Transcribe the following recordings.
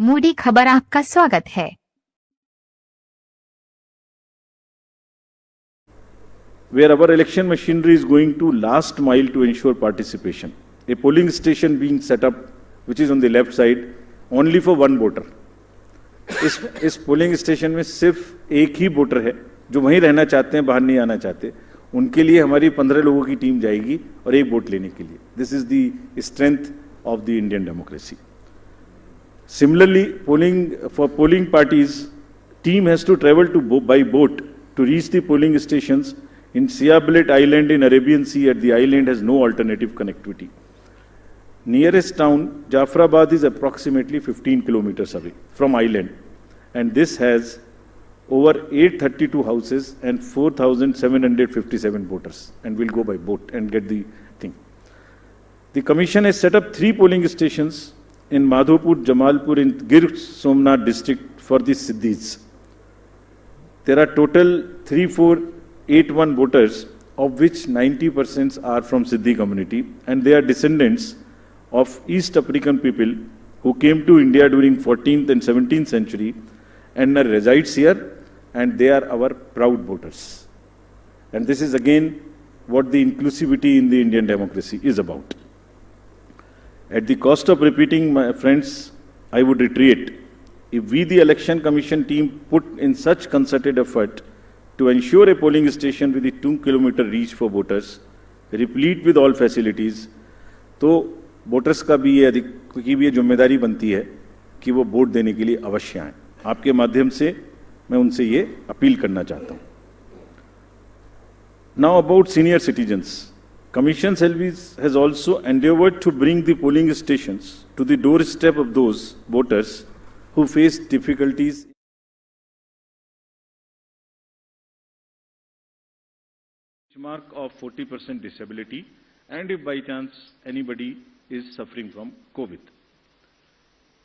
Moody खबर आपका स्वागत है। Where our election machinery is going to last mile to ensure participation. A polling station being set up, which is on the left side, only for one voter. इस polling station में सिर्फ एक ही voter है जो वहीं रहना चाहते हैं, बाहर नहीं आना चाहते। उनके लिए हमारी 15 लोगों की टीम जाएगी और एक वोट लेने के लिए। This is the strength of the Indian democracy. Similarly, for polling parties, team has to travel by boat to reach the polling stations in Siabelet Island in Arabian Sea. At the island has no alternative connectivity. Nearest town, Jafrabad, is approximately 15 kilometers away from island, and this has over 832 houses and 4,757 voters, and we'll go by boat and get the thing. The commission has set up 3 polling stations in Madhopur, Jamalpur, in Gir Somnath district for the Siddhis. There are total 3481 voters, of which 90% are from Siddhi community, and they are descendants of East African people who came to India during 14th and 17th century and now resides here, and they are our proud voters. And this is again what the inclusivity in the Indian democracy is about. At the cost of repeating, my friends, I would reiterate, if we, the Election Commission team, put in such concerted effort to ensure a polling station with a 2-kilometer reach for voters, replete with all facilities, तो voters का भी ये जिम्मेदारी बनती है कि वो vote देने के लिए अवश्य आएं। आपके माध्यम से मैं उनसे ये अपील करना चाहता हूँ। Now about senior citizens. Commission has also endeavored to bring the polling stations to the doorstep of those voters who face difficulties. Mark of 40% disability, and if by chance anybody is suffering from COVID.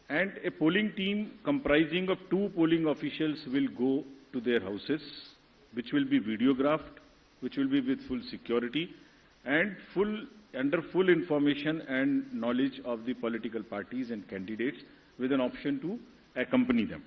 And a polling team comprising of 2 polling officials will go to their houses, which will be videographed, which will be with full security, and under full information and knowledge of the political parties and candidates, with an option to accompany them.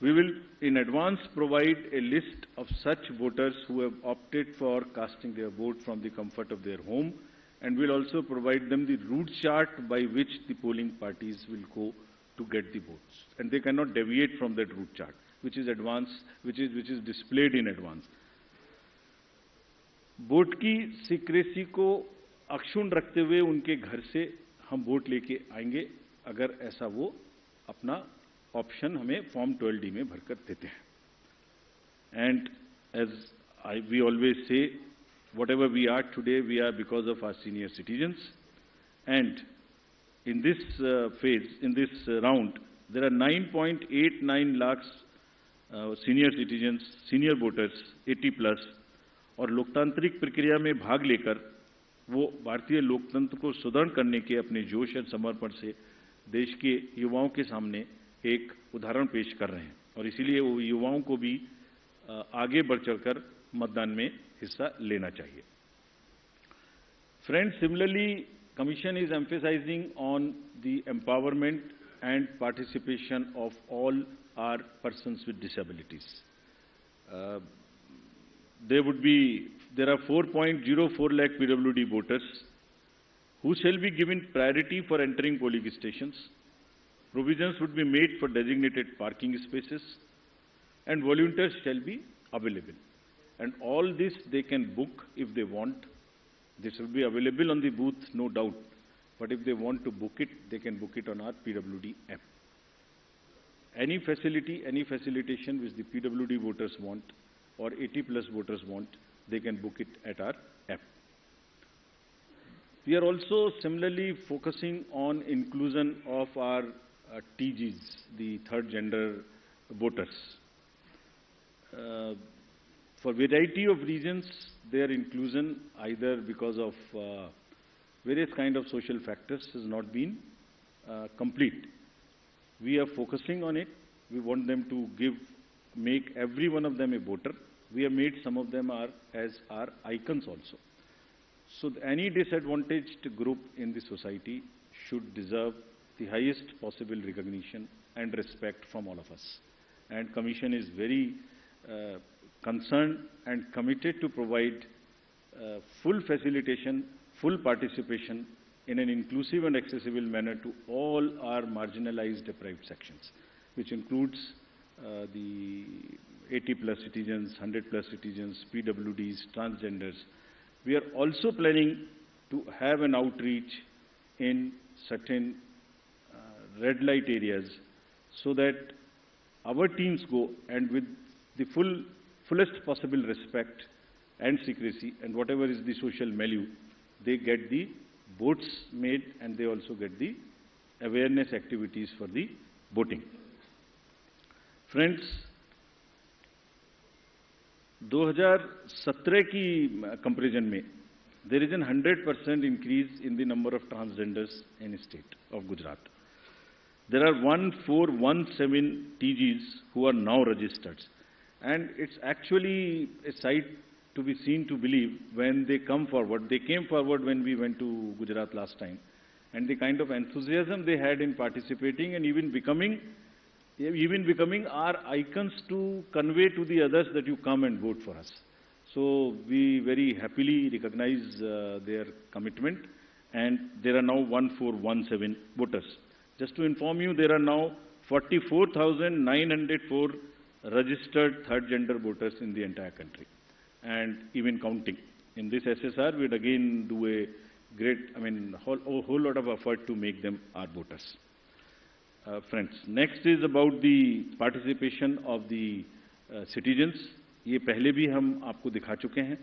We will in advance provide a list of such voters who have opted for casting their vote from the comfort of their home, and will also provide them the route chart by which the polling parties will go to get the votes. And they cannot deviate from that route chart, which is displayed in advance. Vote की secrecy को अक्षुण्ण रखते हुए उनके घर से हम vote लेके आएंगे, अगर ऐसा वो अपना ऑप्शन हमें फॉर्म 12D में भरकर देते हैं। And as we always say, whatever we are today, we are because of our senior citizens. And in this phase, in this round, there are 9.89 lakhs senior citizens, senior voters, 80 plus, और लोकतांत्रिक प्रक्रिया में भाग लेकर वो भारतीय लोकतंत्र को सुदृढ़ करने के अपने जोश और समर्पण से देश के युवाओं के सामने एक उदाहरण पेश कर रहे हैं, और इसीलिए वो युवाओं को भी आगे बढ़ चढ़कर मतदान में हिस्सा लेना चाहिए। Friends, similarly, Commission is emphasizing on the empowerment and participation of all our persons with disabilities. There are 4.04 lakh PWD voters who shall be given priority for entering polling stations. Provisions would be made for designated parking spaces, and volunteers shall be available. And all this they can book if they want. This will be available on the booth, no doubt. But if they want to book it, they can book it on our PWD app. Any facility, any facilitation which the PWD voters want, or 80 plus voters want, they can book it at our app. We are also similarly focusing on inclusion of our TGs, the third gender voters. For variety of reasons, their inclusion, either because of various kind of social factors, has not been complete. We are focusing on it. We want them to make every one of them a voter. We have made some of them as our icons also. So any disadvantaged group in the society should deserve the highest possible recognition and respect from all of us. And Commission is very concerned and committed to provide full facilitation, full participation in an inclusive and accessible manner to all our marginalized deprived sections, which includes the 80+ citizens, 100+ citizens, PWDs, transgenders. We are also planning to have an outreach in certain red light areas so that our teams go and with the fullest possible respect and secrecy and whatever is the social milieu, they get the boats made and they also get the awareness activities for the boating. Friends, 2017 की comparison में there is a 100% increase in the number of transgenders in the state of Gujarat. There are 1417 TGs who are now registered, and it's actually a sight to be seen to believe when they come forward. They came forward when we went to Gujarat last time, and the kind of enthusiasm they had in participating and even becoming our icons to convey to the others that you come and vote for us. So we very happily recognize their commitment, and there are now 1417 voters. Just to inform you, there are now 44,904 registered third gender voters in the entire country, and even counting. In this SSR, we'd again do a great, whole lot of effort to make them our voters. Friends, next is about the participation of the citizens. ये पहले भी हम आपको दिखा चुके हैं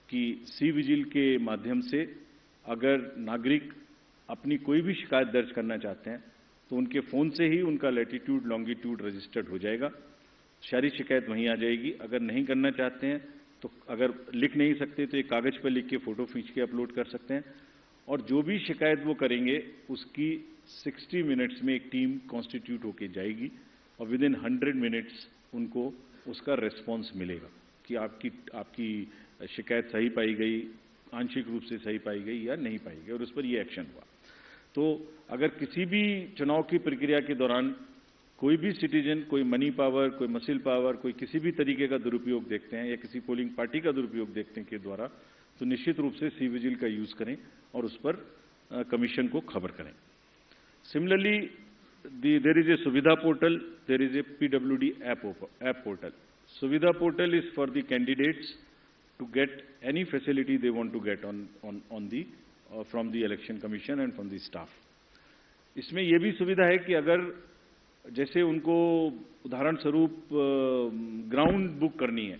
कि C vigil के माध्यम से अगर नागरिक अपनी कोई भी शिकायत दर्ज करना चाहते हैं तो उनके फ़ोन से ही उनका लैटिट्यूड लॉन्गिट्यूड रजिस्टर्ड हो जाएगा, सारी शिकायत वहीं आ जाएगी। अगर नहीं करना चाहते हैं तो अगर लिख नहीं सकते तो एक कागज़ पर लिख के फ़ोटो खींच के अपलोड कर सकते हैं, और जो भी शिकायत वो करेंगे उसकी 60 मिनट्स में एक टीम कॉन्स्टिट्यूट होके जाएगी और विदिन 100 मिनट्स उनको उसका रेस्पॉन्स मिलेगा कि आपकी शिकायत सही पाई गई, आंशिक रूप से सही पाई गई या नहीं पाई गई, और उस पर ये एक्शन हुआ। तो अगर किसी भी चुनाव की प्रक्रिया के दौरान कोई भी सिटीजन कोई मनी पावर, कोई मसल पावर, कोई किसी भी तरीके का दुरुपयोग देखते हैं या किसी पोलिंग पार्टी का दुरुपयोग देखते हैं के द्वारा, तो निश्चित रूप से सी विजिल का यूज़ करें और उस पर कमीशन को खबर करें। Similarly, there is a Suvidha portal, there is a PWD app portal. Suvidha portal is for the candidates to get any facility they want to get from the election commission and from the staff. इसमें ये भी सुविधा है कि अगर जैसे उनको उदाहरण स्वरूप ग्राउंड बुक करनी है,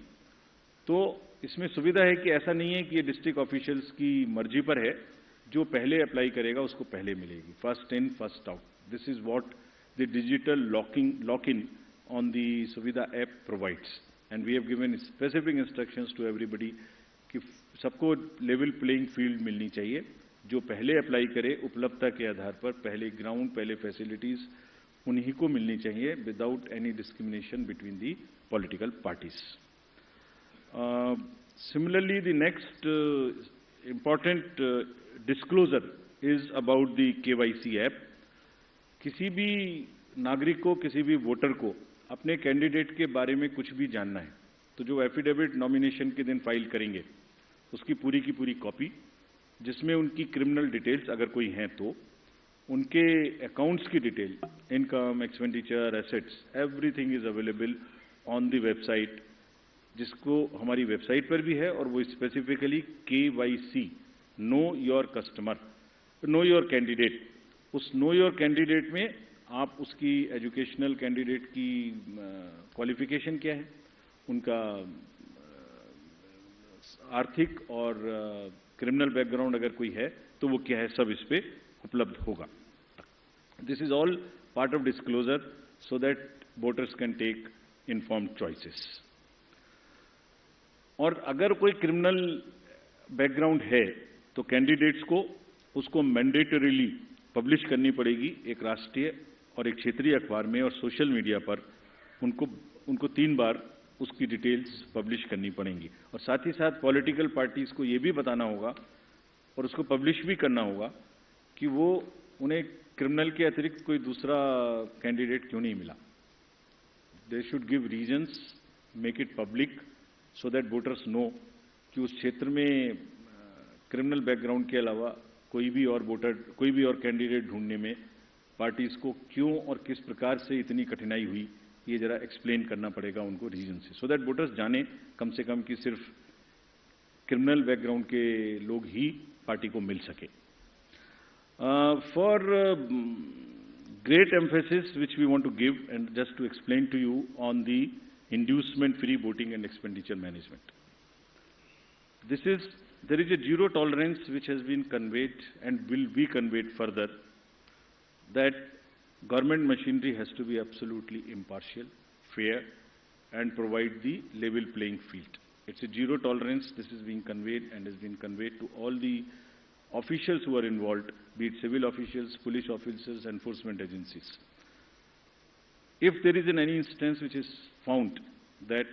तो इसमें सुविधा है कि ऐसा नहीं है कि ये डिस्ट्रिक्ट ऑफिशियल्स की मर्जी पर है, जो पहले अप्लाई करेगा उसको पहले मिलेगी, first in first out. This is what the digital lock-in on the Suvidha app provides, and we have given specific instructions to everybody कि सबको लेवल प्लेइंग फील्ड मिलनी चाहिए। जो पहले अप्लाई करे उपलब्धता के आधार पर पहले ग्राउंड, पहले फैसिलिटीज उन्हीं को मिलनी चाहिए without any discrimination between the political parties. Similarly, the next important disclosure is about the KYC app. किसी भी नागरिक को, किसी भी वोटर को अपने कैंडिडेट के बारे में कुछ भी जानना है तो जो एफिडेविट नॉमिनेशन के दिन फाइल करेंगे उसकी पूरी की पूरी कॉपी, जिसमें उनकी क्रिमिनल डिटेल्स अगर कोई हैं तो उनके अकाउंट्स की detail, income, expenditure, assets, everything is available on the website, जिसको हमारी वेबसाइट पर भी है, और वो specifically KYC, know your customer, know your candidate. उस नो योर कैंडिडेट में आप उसकी एजुकेशनल कैंडिडेट की क्वालिफिकेशन क्या है, उनका आर्थिक और क्रिमिनल बैकग्राउंड अगर कोई है तो वो क्या है, सब इस पे उपलब्ध होगा। This is all part of disclosure so that voters can take informed choices. और अगर कोई क्रिमिनल बैकग्राउंड है तो कैंडिडेट्स को उसको मैंडेटरीली पब्लिश करनी पड़ेगी एक राष्ट्रीय और एक क्षेत्रीय अखबार में, और सोशल मीडिया पर उनको 3 बार उसकी डिटेल्स पब्लिश करनी पड़ेंगी। और साथ ही साथ पॉलिटिकल पार्टीज को ये भी बताना होगा और उसको पब्लिश भी करना होगा कि वो उन्हें क्रिमिनल के अतिरिक्त कोई दूसरा कैंडिडेट क्यों नहीं मिला? They should give reasons, make it public so that voters know कि उस क्षेत्र में क्रिमिनल बैकग्राउंड के अलावा कोई भी और कैंडिडेट ढूंढने में पार्टीज को क्यों और किस प्रकार से इतनी कठिनाई हुई, ये जरा एक्सप्लेन करना पड़ेगा उनको रीजन से, सो दैट वोटर्स जाने कम से कम कि सिर्फ क्रिमिनल बैकग्राउंड के लोग ही पार्टी को मिल सके. For great emphasis which we want to give, and just to explain to you on the inducement free voting and expenditure management. There is a zero tolerance which has been conveyed and will be conveyed further, that government machinery has to be absolutely impartial, fair, and provide the level playing field. It's a zero tolerance. This is being conveyed and has been conveyed to all the officials who are involved, be it civil officials, police officers, enforcement agencies. If there is any instance which is found that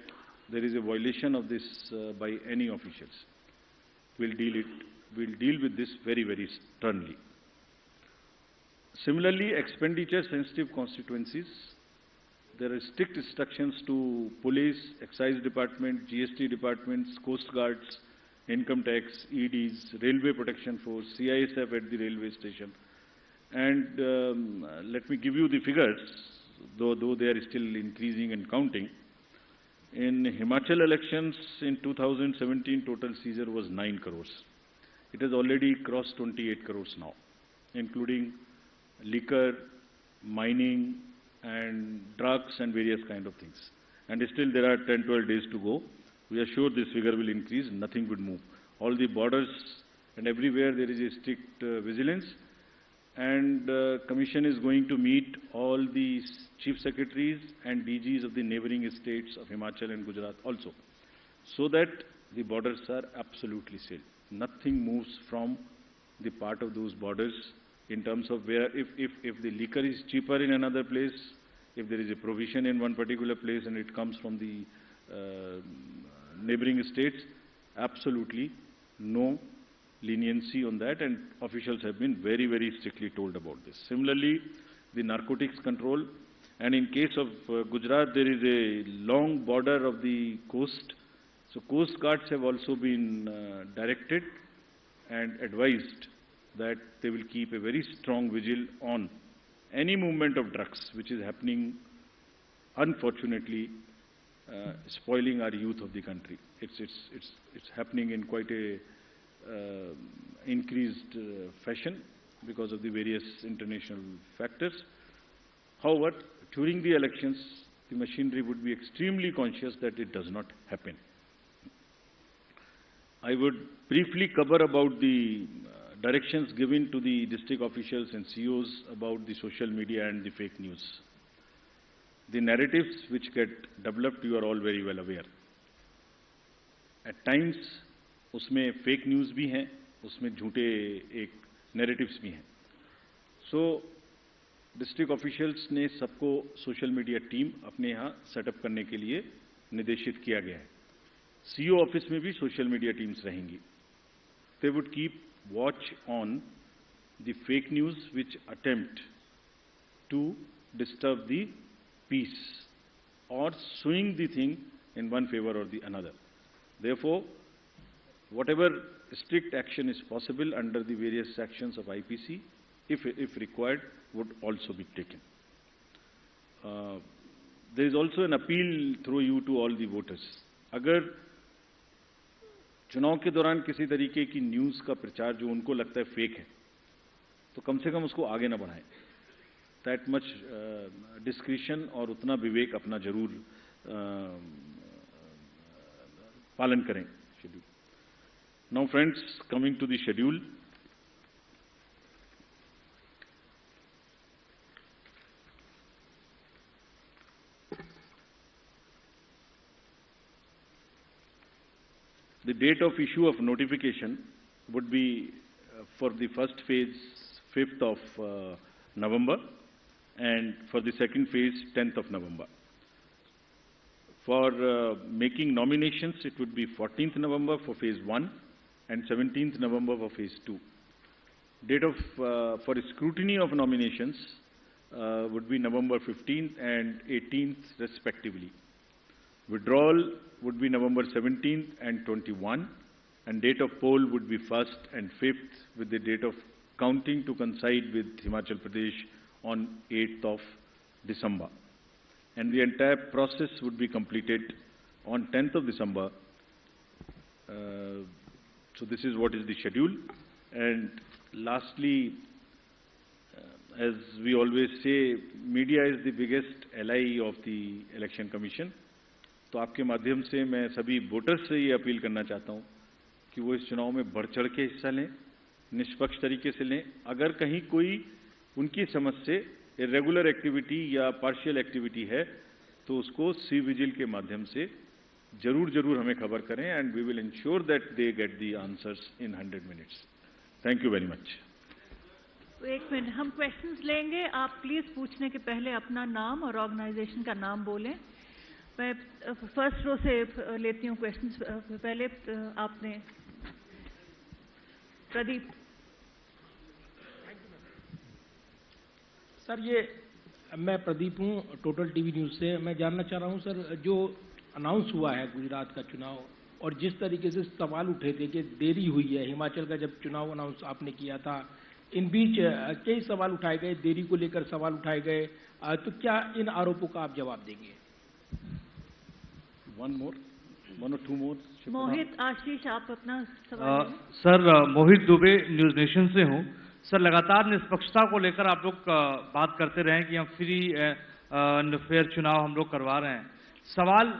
there is a violation of this by any officials, we'll deal with this very, very sternly. Similarly, expenditure-sensitive constituencies, there are strict instructions to police, excise department, GST departments, coast guards, income tax, EDs, railway protection force, CISF at the railway station. And let me give you the figures, though they are still increasing and counting. In Himachal elections in 2017, total seizure was 9 crores. It has already crossed 28 crores now, including liquor, mining, and drugs and various kind of things. And still there are 10-12 days to go. We are sure this figure will increase, nothing would move. All the borders and everywhere there is a strict vigilance, and Commission is going to meet all the Chief Secretaries and DGs of the neighboring states of Himachal and Gujarat also, so that the borders are absolutely sealed. Nothing moves from the part of those borders in terms of where, if the liquor is cheaper in another place, if there is a provision in one particular place and it comes from the neighboring states, absolutely no leniency on that, and officials have been very, very strictly told about this. Similarly, the narcotics control, and in case of Gujarat, there is a long border of the coast, so coast guards have also been directed and advised that they will keep a very strong vigil on any movement of drugs which is happening, unfortunately, spoiling our youth of the country. It's happening in quite a increased fashion because of the various international factors. However, during the elections, the machinery would be extremely conscious that it does not happen. I would briefly cover about the directions given to the district officials and COs about the social media and the fake news. The narratives which get developed, you are all very well aware. At times, उसमें fake news भी हैं, उसमें झूठे एक narratives भी हैं. So, district officials ने सबको social media team अपने यहाँ setup करने के लिए निर्देशित किया गया है. CO office में भी social media teams रहेंगी. They would keep watch on the fake news which attempt to disturb the peace or swing the thing in one favor or the another. Therefore, whatever strict action is possible under the various sections of IPC, if required, would also be taken. There is also an appeal through you to all the voters. अगर चुनाव के दौरान किसी तरीके की news का प्रचार जो उनको लगता है फेक है, तो कम से कम उसको आगे ना बढ़ाएं. That much discretion और उतना विवेक अपना जरूर पालन करें. Schedule. Now, friends, coming to the schedule. The date of issue of notification would be for the first phase 5th of November, and for the second phase 10th of November. For making nominations, it would be 14th November for phase 1 and 17th November for phase 2. Date of for scrutiny of nominations would be November 15th and 18th respectively. Withdrawal would be November 17th and 21, and date of poll would be 1st and 5th, with the date of counting to coincide with Himachal Pradesh on 8th of December. And the entire process would be completed on 10th of December. So this is what is the schedule. And lastly, as we always say, media is the biggest ally of the Election Commission. तो आपके माध्यम से मैं सभी voters से ये appeal करना चाहता हूँ कि वो इस चुनाव में बढ़ चढ़ के हिस्सा लें, निष्पक्ष तरीके से लें। अगर कहीं कोई उनकी समझ से इरेगुलर एक्टिविटी या पार्शियल एक्टिविटी है तो उसको सी विजिल के माध्यम से जरूर हमें खबर करें, and we will ensure that they get the answers in 100 minutes. Thank you very much. एक मिनट, हम क्वेश्चंस लेंगे। आप प्लीज पूछने के पहले अपना नाम और ऑर्गेनाइजेशन का नाम बोलें। मैं फर्स्ट रो से लेती हूँ क्वेश्चंस। पहले आपने प्रदीप। सर, ये मैं प्रदीप हूँ, टोटल टीवी न्यूज़ से। मैं जानना चाह रहा हूँ सर, जो अनाउंस हुआ है गुजरात का चुनाव और जिस तरीके से सवाल उठे थे कि देरी हुई है, हिमाचल का जब चुनाव अनाउंस आपने किया था, इन बीच कई सवाल उठाए गए, देरी को लेकर सवाल उठाए गए, तो क्या इन आरोपों का आप जवाब देंगे? वन और टू मोर। मोहित, आशीष, आप अपना सवाल लें। सर, मोहित दुबे, न्यूज नेशन से हूँ। सर, लगातार निष्पक्षता को लेकर आप लोग बात करते रहे कि हम फ्री एंड फेयर चुनाव हम लोग करवा रहे हैं। सवाल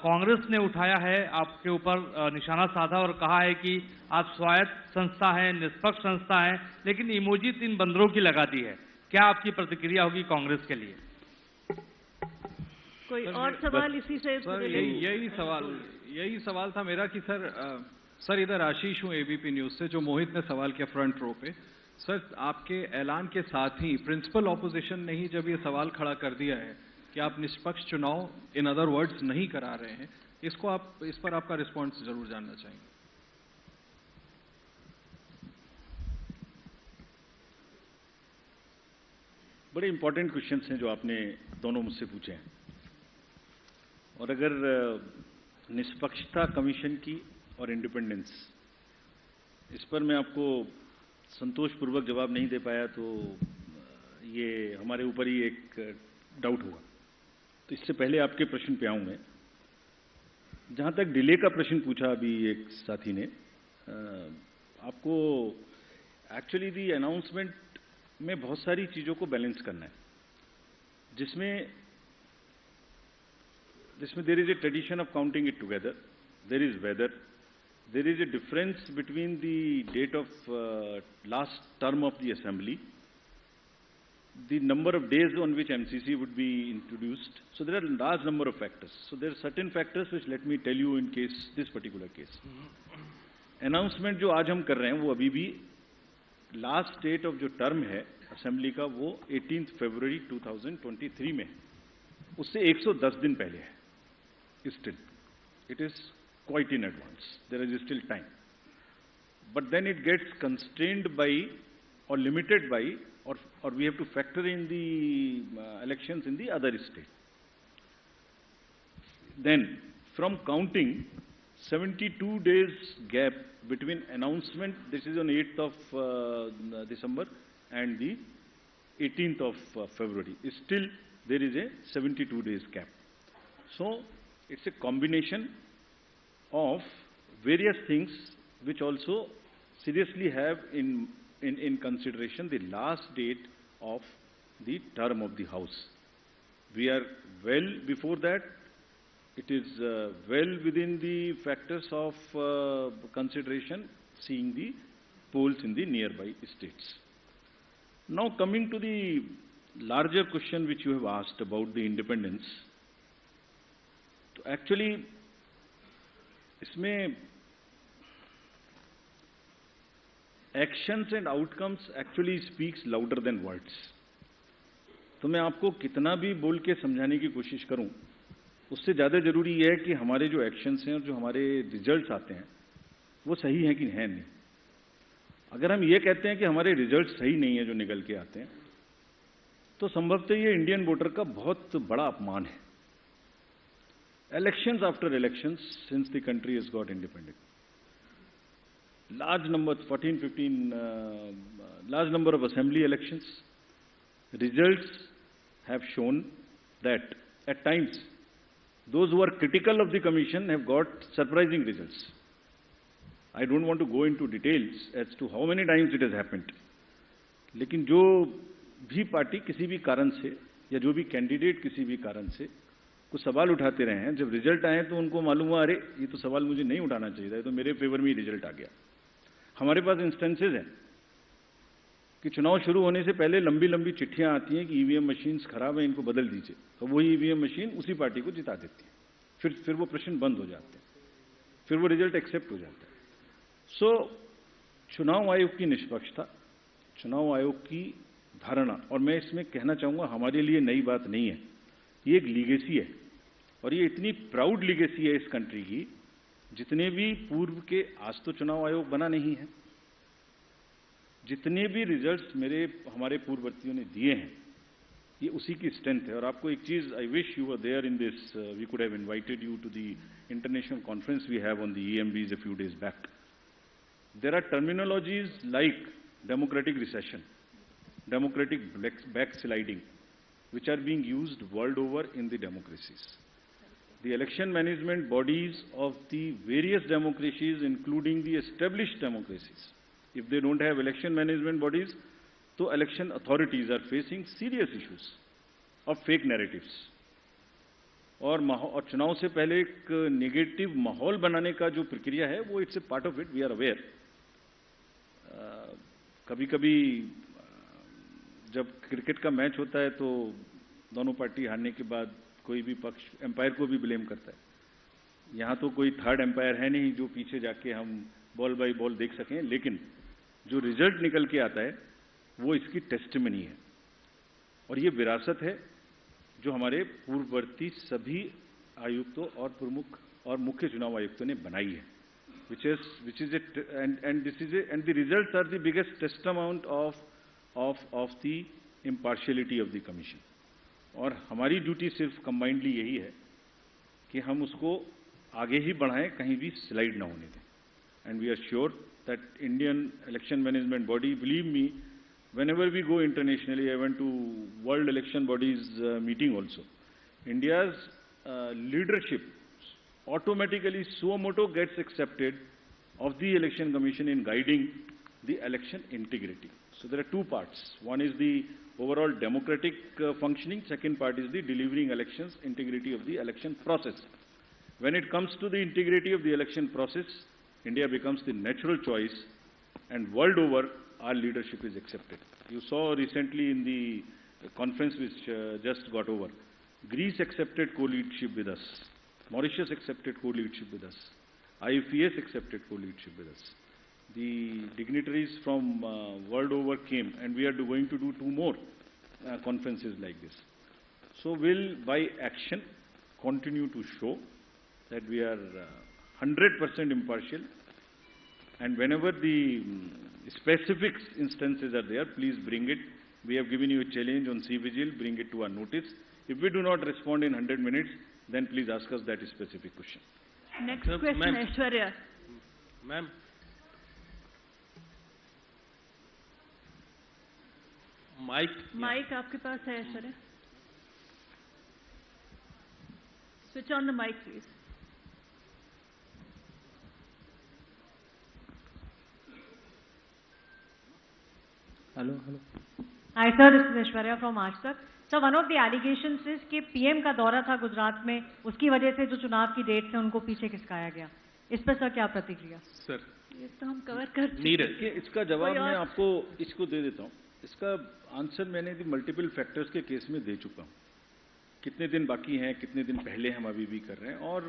कांग्रेस ने उठाया है, आपके ऊपर निशाना साधा और कहा है कि आप स्वायत्त संस्था हैं, निष्पक्ष संस्था हैं, लेकिन इमोजी 3 बंदरों की लगा दी है। क्या आपकी प्रतिक्रिया होगी कांग्रेस के लिए? कोई और सवाल इसी से? सर, यही सवाल था मेरा कि सर इधर आशीष हूँ एबीपी न्यूज से, जो मोहित ने सवाल किया फ्रंट रो पे। सर, आपके ऐलान के साथ ही प्रिंसिपल ऑपोजिशन ने ही जब ये सवाल खड़ा कर दिया है कि आप निष्पक्ष चुनाव, इन अदर वर्ड्स, नहीं करा रहे हैं, इस पर आपका रिस्पॉन्स जरूर जानना चाहेंगे। बड़े इंपॉर्टेंट क्वेश्चंस हैं जो आपने दोनों मुझसे पूछे हैं, और अगर निष्पक्षता कमीशन की और इंडिपेंडेंस, इस पर मैं आपको संतोषपूर्वक जवाब नहीं दे पाया तो ये हमारे ऊपर ही एक डाउट होगा। तो इससे पहले आपके प्रश्न पे आऊं मैं। जहां तक डिले का प्रश्न पूछा अभी एक साथी ने, आपको एक्चुअली दी अनाउंसमेंट में बहुत सारी चीजों को बैलेंस करना है, जिसमें there is a tradition of counting it together. There is weather. There is a difference between the date of last term of the assembly, the number of days on which MCC would be introduced. So there are a large number of factors. So there are certain factors which let me tell you in case, this particular case. Announcement जो आज हम कर रहे हैं वो अभी भी last date of जो टर्म है असेंबली का वो 18 फरवरी 2023 में है, उससे 110 दिन पहले है। Still, it is quite in advance. There is still time. But then it gets constrained by or limited by, or we have to factor in the elections in the other state. Then, from counting, 72 days gap between announcement, this is on 8th of December, and the 18th of February. Still, there is a 72 days gap. So, it's a combination of various things which also seriously have in consideration the last date of the term of the House. We are well before that. It is well within the factors of consideration, seeing the polls in the nearby states. Now coming to the larger question which you have asked about the independence, तो actually इसमें actions and outcomes actually speaks louder than words. तो मैं आपको कितना भी बोल के समझाने की कोशिश करूं, उससे ज़्यादा जरूरी है कि हमारे जो एक्शंस हैं और जो हमारे रिजल्ट्स आते हैं वो सही हैं कि है नहीं। अगर हम ये कहते हैं कि हमारे रिजल्ट सही नहीं है जो निकल के आते हैं, तो संभवतः ये इंडियन वोटर का बहुत बड़ा अपमान है। Elections after elections since the country has got independent, large number, 14, 15, large number of assembly elections, results have shown that at times those who are critical of the commission have got surprising results. I don't want to go into details as to how many times it has happened. लेकिन जो भी party किसी भी कारण से या जो भी कैंडिडेट किसी भी कारण से कुछ सवाल उठाते रहे हैं, जब रिजल्ट आए तो उनको मालूम हुआ अरे ये तो सवाल मुझे नहीं उठाना चाहिए था, ये तो मेरे फेवर में ही रिजल्ट आ गया। हमारे पास इंस्टेंसेज हैं कि चुनाव शुरू होने से पहले लंबी लंबी चिट्ठियां आती हैं कि ईवीएम मशीन्स खराब हैं, इनको बदल दीजिए, तो वही ईवीएम मशीन उसी पार्टी को जिता देती है। फिर वो प्रश्न बंद हो जाते हैं, फिर वो रिजल्ट एक्सेप्ट हो जाता है। सो चुनाव आयोग की निष्पक्षता, चुनाव आयोग की धारणा, और मैं इसमें कहना चाहूंगा हमारे लिए नई बात नहीं है, ये एक लीगेसी है, और ये इतनी प्राउड लीगेसी है इस कंट्री की, जितने भी पूर्व के, आज तो चुनाव आयोग बना नहीं है, जितने भी रिजल्ट्स हमारे पूर्ववर्तियों ने दिए हैं, ये उसी की स्ट्रेंथ है। और आपको एक चीज, I wish you were there in this, we could have invited you to the international conference we have on the EMBs a few days back. There are terminologies like democratic recession, democratic backsliding, which are being used world over in the democracies. The election management bodies of the various democracies, including the established democracies, if they don't have election management bodies, तो election authorities are facing serious issues of fake narratives. और चुनाव से पहले एक negative माहौल बनाने का जो प्रक्रिया है, वो it's a part of it, we are aware. कभी कभी जब क्रिकेट का मैच होता है तो दोनों पार्टी हारने के बाद कोई भी पक्ष एम्पायर को भी ब्लेम करता है। यहाँ तो कोई थर्ड एम्पायर है नहीं जो पीछे जाके हम बॉल बाय बॉल देख सकें, लेकिन जो रिजल्ट निकल के आता है वो इसकी टेस्टिमनी है, और ये विरासत है जो हमारे पूर्ववर्ती सभी आयुक्तों और प्रमुख और मुख्य चुनाव आयुक्तों ने बनाई है, which is it, and this is it, and the results are the biggest testament of the impartiality of the commission. और हमारी ड्यूटी सिर्फ कंबाइंडली यही है कि हम उसको आगे ही बढ़ाएं, कहीं भी स्लाइड ना होने दें। And we are sure that Indian election management body, believe me, whenever we go internationally, I went to World Election Bodies meeting also, India's leadership automatically suo motu gets accepted of the election commission in guiding the election integrity. So there are two parts. One is the overall democratic functioning. Second part is the delivering elections, integrity of the election process. When it comes to the integrity of the election process, India becomes the natural choice, and world over, our leadership is accepted. You saw recently in the conference which just got over, Greece accepted co-leadership with us. Mauritius accepted co-leadership with us. IFES accepted co-leadership with us. The dignitaries from world over came, and we are going to do 2 more conferences like this. So we'll, by action, continue to show that we are 100% impartial, and whenever the specific instances are there, please bring it. We have given you a challenge on CVGIL, bring it to our notice. If we do not respond in 100 minutes, then please ask us that specific question. Next question, Aishwarya. Ma'am. Mike आपके पास है Aishwarya? Switch on the mike please. Hello. Hi sir, this is Aishwarya from आज तक। So one of the allegations is कि PM का दौरा था गुजरात में, उसकी वजह से जो चुनाव की डेट थे उनको पीछे खिसकाया गया। इस पर सर क्या प्रतिक्रिया? सर ये तो हम कवर कर चुके हैं। इसका जवाब मैं आपको इसको दे देता हूँ। इसका आंसर मैंने मल्टीपल फैक्टर्स के केस में दे चुका हूँ। कितने दिन बाकी हैं, कितने दिन पहले हम अभी भी कर रहे हैं, और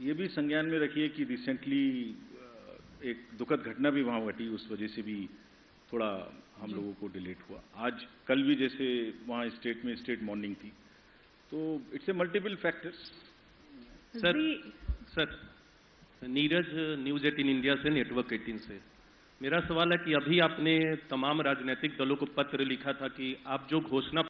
ये भी संज्ञान में रखिए कि रिसेंटली एक दुखद घटना भी वहाँ घटी, उस वजह से भी थोड़ा हम लोगों को डिलेट हुआ। आज कल भी जैसे वहाँ स्टेट में स्टेट मॉर्निंग थी, तो it's a multiple factors. Sir Neeraj news 18 India से, नेटवर्क 18 से। मेरा सवाल है कि अभी आपने तमाम राजनीतिक दलों को पत्र लिखा था कि आप जो घोषणा